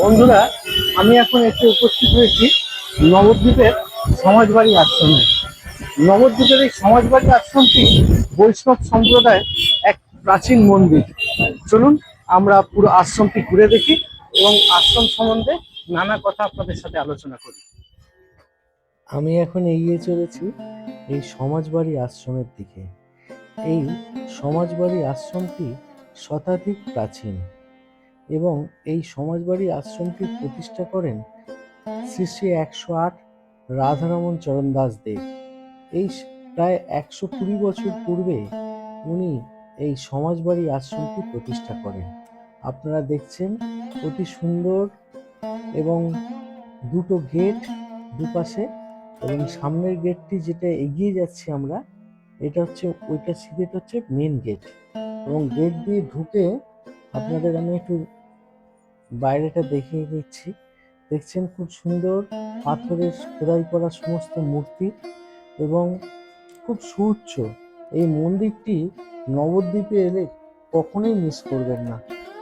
বন্ধুরা, আমি এখন এসে উপস্থিত হয়েছি নবদ্বীপের সমাজবাড়ি আশ্রমে। নবদ্বীপের এই সমাজবাড়ি আশ্রমটি বৈষ্ণব সম্প্রদায়ের এক প্রাচীন মন্দির। চলুন আমরা পুরো আশ্রমটি ঘুরে দেখি এবং আশ্রম সম্বন্ধে নানা কথা আপনাদের সাথে আলোচনা করি। আমি এখন এগিয়ে চলেছি এই সমাজবাড়ি আশ্রমের দিকে। এই সমাজবাড়ি আশ্রমটি শতাধিক প্রাচীন এবং এই সমাজবাড়ি আশ্রমটি প্রতিষ্ঠা করেন শ্রী শ্রী 108 রাধারমণ চরণ দাস দেব। এই প্রায় 120 বছর পূর্বে উনি এই সমাজবাড়ি আশ্রমটি প্রতিষ্ঠা করেন। আপনারা দেখছেন অতি সুন্দর এবং দুটো গেট দুপাশে, এবং সামনের গেটটি যেটা এগিয়ে যাচ্ছি আমরা, এটা হচ্ছে ওইটা সিধে হচ্ছে মেন গেট। এবং গেট দিয়ে ঢুকে আপনাদের আমি একটু বাইরেটা দেখিয়ে নিচ্ছি। দেখছেন খুব সুন্দর পাথরের খোদাই করা সমস্ত মূর্তি এবং খুব সুউচ্চ এই মন্দিরটি। নবদ্বীপে এলে কখনোই মিস করবেন না।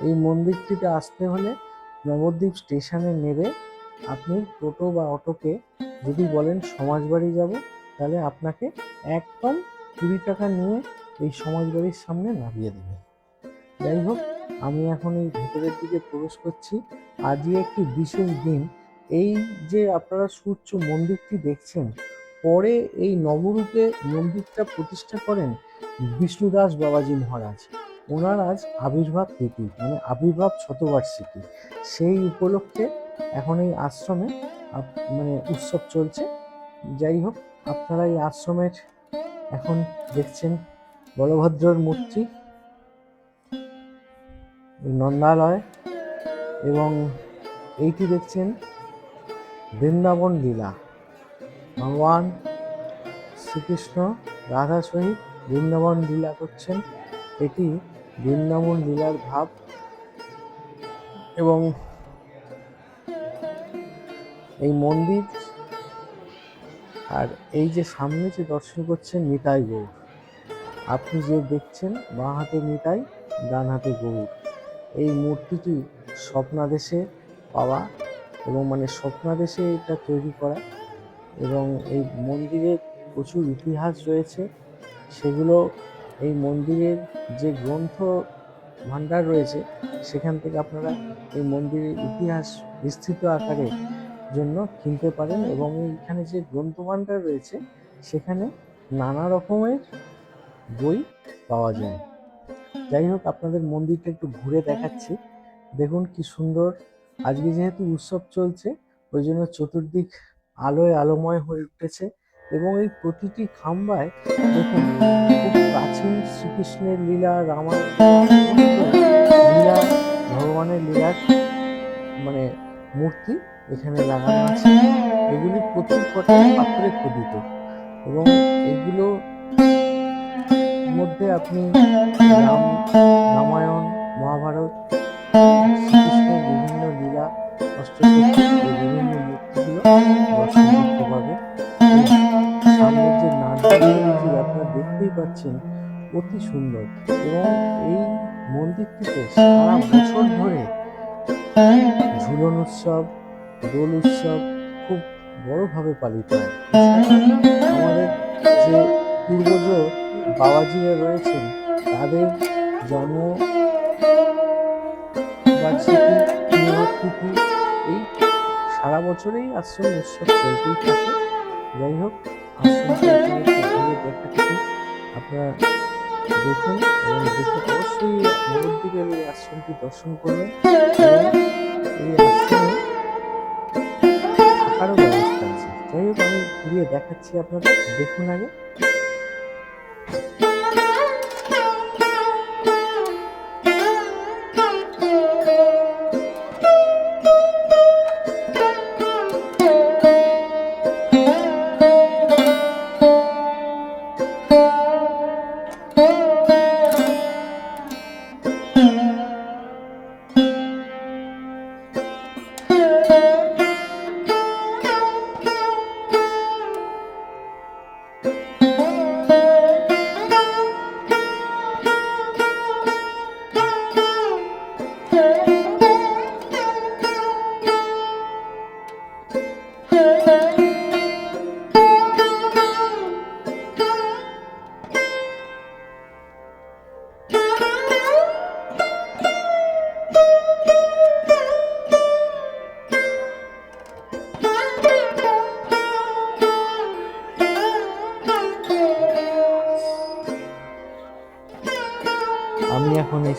এই মন্দিরটিতে আসতে হলে নবদ্বীপ স্টেশনে নেবে আপনি টোটো বা অটোকে যদি বলেন সমাজবাড়ি যাব, তাহলে আপনাকে একদম 20 টাকা নিয়ে এই সমাজবাড়ির সামনে নামিয়ে দেবে। যাই হোক, আমি এখন এই ভেতরের দিকে প্রবেশ করছি। আজই একটি বিশেষ দিন। এই যে আপনারা সুউচ্চ মন্দিরটি দেখছেন, পরে এই নবরূপে মন্দিরটা প্রতিষ্ঠা করেন বিষ্ণুদাস বাবাজি মহারাজ। ওনার আজ আবির্ভাব তিথি, মানে আবির্ভাব শতবার্ষিকী। সেই উপলক্ষে এখন এই আশ্রমে মানে উৎসব চলছে। যাই হোক, আপনারা এই আশ্রমের এখন দেখছেন বলভদ্রর মূর্তি, নন্দালয়, এবং এইটি দেখছেন বৃন্দাবন লীলা। ভগবান শ্রীকৃষ্ণ রাধা সহিত বৃন্দাবন লীলা করছেন। এটি বৃন্দাবন লীলার ভাব। এবং এই মন্দির আর এই যে সামনে যে দর্শন করছেন নিতাই গৌর। আপনি যে দেখছেন বাঁ হাতে নিতাই, ডান হাতে গৌর। এই মূর্তিটি স্বপ্নাদেশে পাওয়া, এবং মানে স্বপ্নাদেশে এটা তৈরি করা। এবং এই মন্দিরের প্রচুর ইতিহাস রয়েছে, সেগুলো এই মন্দিরের যে গ্রন্থ ভাণ্ডার রয়েছে সেখান থেকে আপনারা এই মন্দিরের ইতিহাস বিস্তৃত আকারে জন্য কিনতে পারেন। এবং এইখানে যে গ্রন্থ ভাণ্ডার রয়েছে সেখানে নানা রকমের বই পাওয়া যায়। যাই হোক, আপনাদের মন্দিরটা একটু ঘুরে দেখাচ্ছি। দেখুন কি সুন্দর। আজকে যেহেতু উৎসব চলছে, ওই জন্য চতুর্দিক আলোয় আলোময় হয়ে উঠেছে। এবং এই প্রতিটি খাম্বায় দেখুন খুব প্রাচীন শ্রীকৃষ্ণের লীলা, রামায়ণ লীলা, ভগবানের লীলার মানে মূর্তি এখানে লাগানো আছে। এগুলি প্রচুর কটাই পাথরে খোদিত, এবং এগুলো মধ্যে আপনি রামায়ণ, মহাভারত, শ্রীকৃষ্ণের বিভিন্ন লীলা, অষ্টসখী, এই বিভিন্ন মূর্তিগুলো দর্শন করতে পারবে। সামনের যে নাট্যটি আপনারা দেখতেই পাচ্ছেন অতি সুন্দর। এবং এই মন্দিরটিতে সারা বছর ধরে ঝুলন উৎসব, দোল উৎসব খুব বড়ভাবে পালিত হয়। আমাদের যে পূর্বজ বাবাজিরা রয়েছেন, তাদের জন্ম বার্ষিকী, তিথি, এই সারা বছরেই আশ্রম উৎসব চলতেই থাকে। যাই হোক, আশ্রমটি ঘুরে দেখাচ্ছি, আপনারা দেখুন এবং দেখে অবশ্যই নবদ্বীপের এই আশ্রমটি দর্শন করবেন। এবং এই আশ্রমে থাকারও ব্যবস্থা আছে। যাই হোক, আমি ঘুরিয়ে দেখাচ্ছি আপনাদের, দেখুন আগে।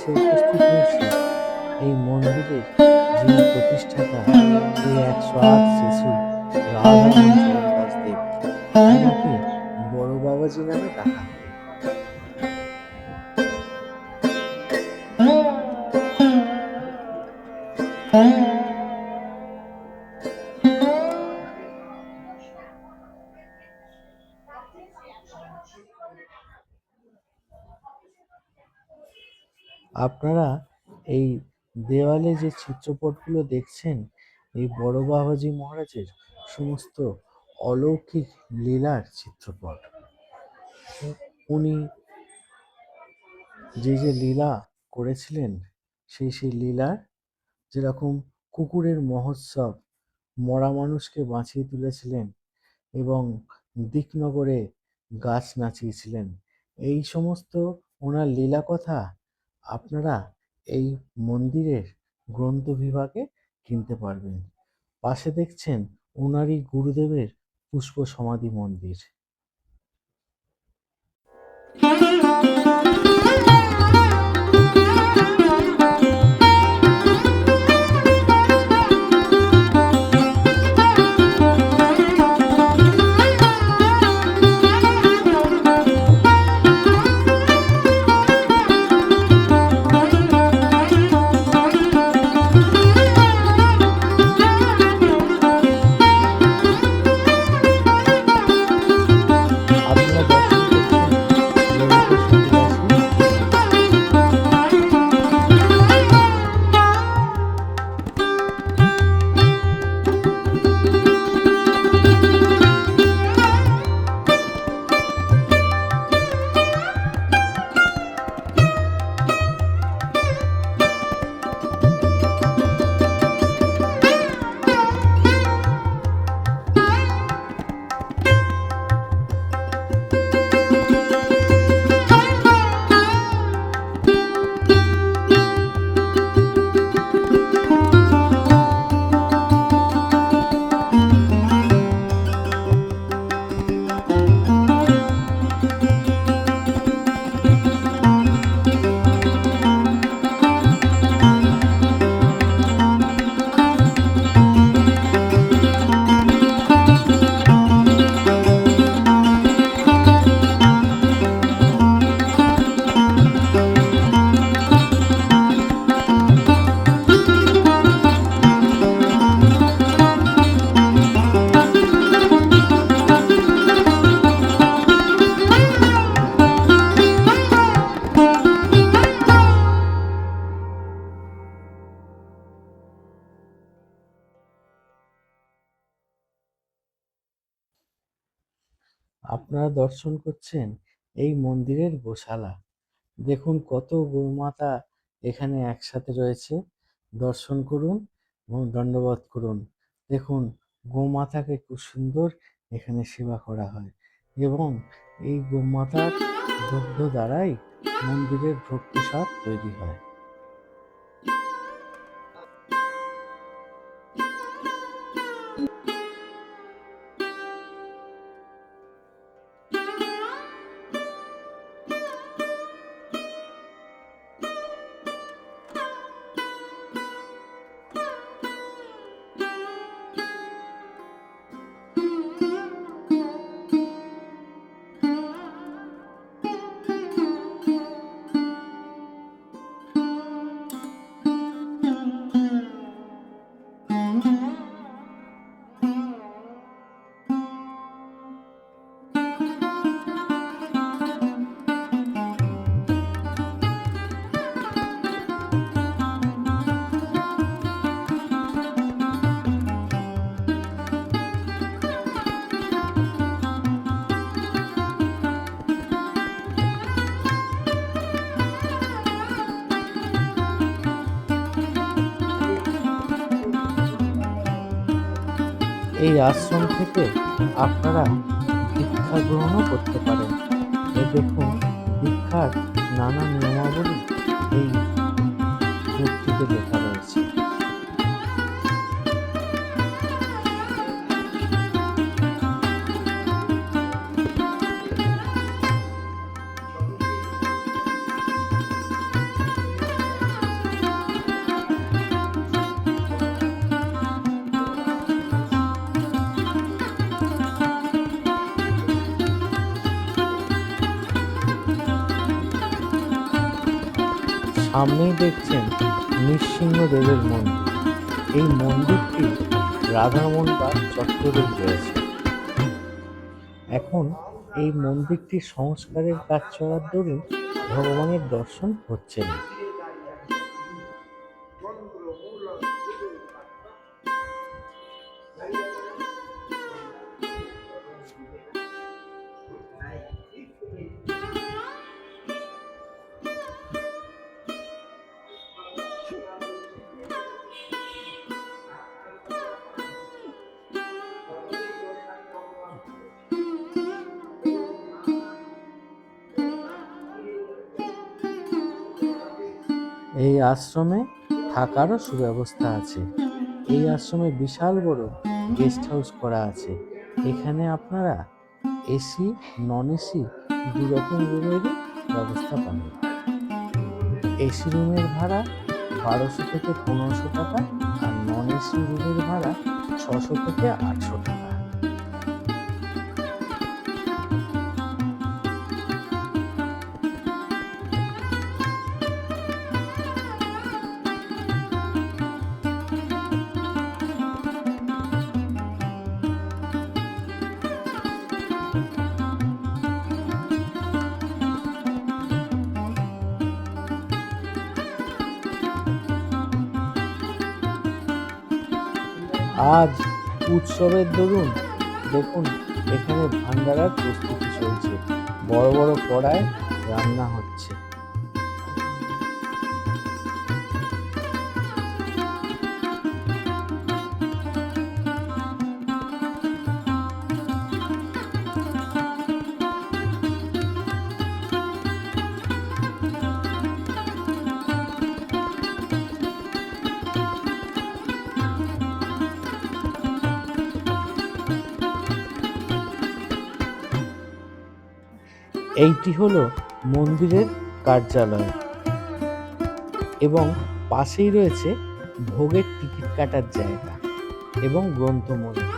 এসে উপস্থিত হয়েছি এই মন্দিরের যিনি প্রতিষ্ঠাতা সেই 108 শিশু রাধারমণ চরণ দাসদেব, ওনাকে বড় বাবাজি নামে ডাকা হয়। আপনারা এই দেওয়ালে যে চিত্রপটগুলো দেখছেন, এই বড় বাবাজি মহারাজের সমস্ত অলৌকিক লীলার চিত্রপট। উনি যে লীলা করেছিলেন সেই লীলার, যেরকম কুকুরের মহোৎসব, মরা মানুষকে বাঁচিয়ে তুলেছিলেন এবং দিকনগরে গাছ নাচিয়েছিলেন, এই সমস্ত ওনার লীলা কথা আপনারা এই মন্দিরের গ্রন্থ বিভাগে কিনতে পারবেন। পাশে দেখছেন ওনারই গুরুদেবের পুষ্প সমাধি মন্দির। আপনারা দর্শন করছেন ললিত সন্ন্যাসী। আপনারা দর্শন করছেন এই মন্দিরের গোশালা। দেখুন কত গোমাতা এখানে একসাথে রয়েছে। দর্শন করুন এবং দণ্ডবোধ করুন। দেখুন গোমাতাকে খুব সুন্দর এখানে সেবা করা হয় এবং এই গোমাতার দুগ্ধ দ্বারাই মন্দিরের ভোগ প্রসাদ তৈরি হয়। এই আশ্রম থেকে আপনারা দীক্ষা গ্রহণও করতে পারেন। এই দেখুন দীক্ষার নানা নিয়মাবলী এই মূর্তিতে লেখা রয়েছে। সামনেই দেখছেন নৃসিংহদেবের মন্দির। এই মন্দিরটি রাধামন্ডা চত্বরে রয়েছে। এখন এই মন্দিরটির সংস্কারের কাজ চলার দরুন ভগবানের দর্শন হচ্ছে না। এই আশ্রমে থাকারও সুব্যবস্থা আছে। এই আশ্রমে বিশাল বড় গেস্ট হাউস করা আছে। এখানে আপনারা এসি, নন এসি দু রকম রুমেরই ব্যবস্থা পাবেন। এসি রুমের ভাড়া 1200 থেকে 1500 টাকা, আর নন এসি রুমের ভাড়া 600 থেকে 800 টাকা। আজ উৎসবের দরুন দেখুন এখানে ভান্ডারার প্রস্তুতি চলছে। বড় বড় কড়ায় রান্না হচ্ছে। এইটি হলো মন্দিরের কার্যালয় এবং পাশেই রয়েছে ভোগের টিকিট কাটার জায়গা এবং গ্রন্থ মন্দির।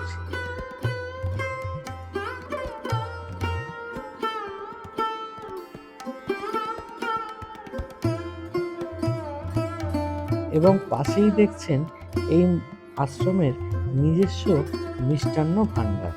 এবং পাশেই দেখছেন এই আশ্রমের নিজস্ব মিষ্টান্ন ভাণ্ডার।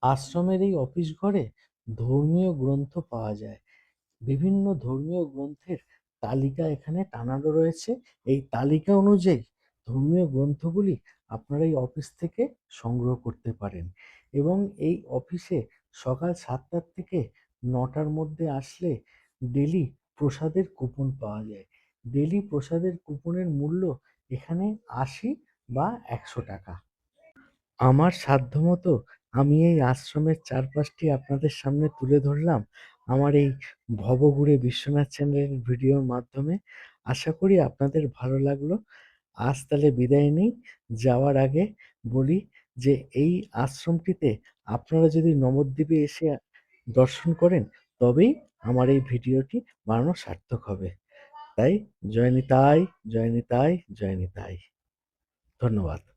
আশ্রমের এই অফিস ঘরে ধর্মীয় গ্রন্থ পাওয়া যায়। বিভিন্ন ধর্মীয় গ্রন্থের তালিকা এখানে টানানো রয়েছে। এই তালিকা অনুযায়ী ধর্মীয় গ্রন্থগুলি আপনারা এই অফিস থেকে সংগ্রহ করতে পারেন এবং এই অফিসে সকাল 7টা থেকে 9টার মধ্যে আসলে ডেলি প্রসাদের কুপন পাওয়া যায়। ডেলি প্রসাদের কুপনের মূল্য এখানে 80 বা 100 টাকা। আমার সাধ্যমতো আমি এই আশ্রমের চারপাশটি আপনাদের সামনে তুলে ধরলাম আমার এই ভবঘুরে বিশ্বনাথ চ্যানেলের ভিডিওর মাধ্যমে। আশা করি আপনাদের ভালো লাগলো। আজ তাহলে বিদায় নিই। যাওয়ার আগে বলি যে এই আশ্রমটিতে আপনারা যদি নবদ্বীপে এসে দর্শন করেন, তবেই আমার এই ভিডিওটি বানানো সার্থক হবে। তাই জয় নিতাই, জয় নিতাই, জয় নিতাই। ধন্যবাদ।